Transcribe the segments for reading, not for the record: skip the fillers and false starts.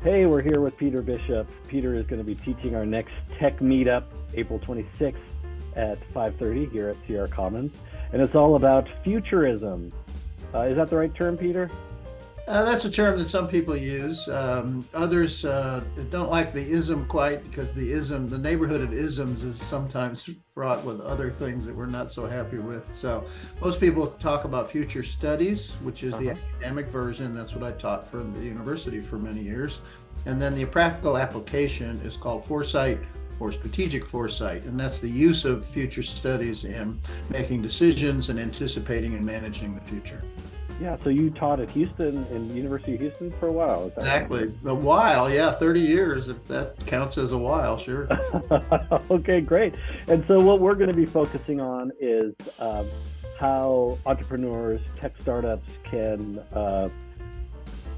Hey, we're here with Peter Bishop. Peter is going to be teaching our next tech meetup April 26th at 5:30 here at Sierra Commons, and it's all about futurism. Is that the right term, Peter? That's a term that some people use. Others don't like the ism quite because the neighborhood of isms is sometimes fraught with other things that we're not so happy with. So most people talk about future studies, which is the Uh-huh. academic version. That's what I taught for the university for many years. And then the practical application is called foresight or strategic foresight. And that's the use of future studies in making decisions and anticipating and managing the future. Yeah, so you taught at Houston, in University of Houston for a while, is that right? Exactly. A while, yeah, 30 years, if that counts as a while, sure. Okay, great. And so what we're going to be focusing on is how entrepreneurs, tech startups can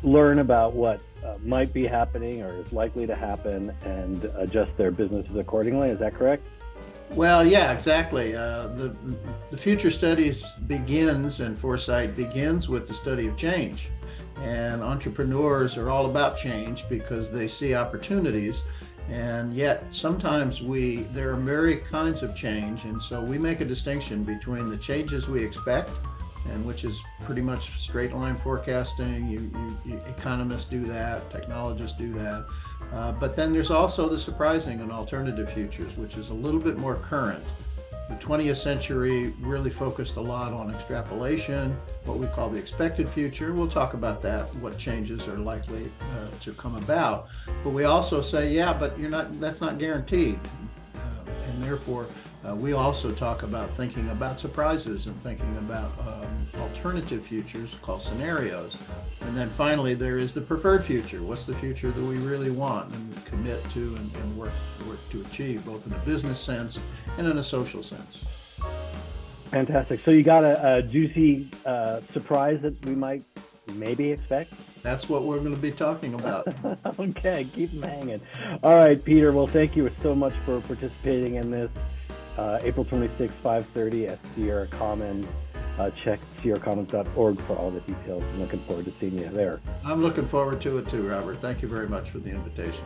learn about what might be happening or is likely to happen and adjust their businesses accordingly. Is that correct? Well, yeah, exactly. The future studies begins and foresight begins with the study of change. And entrepreneurs are all about change because they see opportunities. And yet sometimes there are very kinds of change. And so we make a distinction between the changes we expect, and which is pretty much straight line forecasting. Economists do that, technologists do that. But then there's also the surprising and alternative futures, which is a little bit more current. The 20th century really focused a lot on extrapolation, what we call the expected future. We'll talk about that, what changes are likely to come about. But we also say, yeah, but that's not guaranteed. And therefore, we also talk about thinking about surprises and thinking about alternative futures called scenarios. And then finally, there is the preferred future. What's the future that we really want and commit to and work to achieve, both in a business sense and in a social sense? Fantastic. So you got a juicy surprise that we might maybe expect? That's what we're going to be talking about. Okay, keep them hanging. All right, Peter. Well, thank you so much for participating in this. April 26th, 5:30 at Sierra Commons. Check sierracommons.org for all the details. I'm looking forward to seeing you there. I'm looking forward to it too, Robert. Thank you very much for the invitation.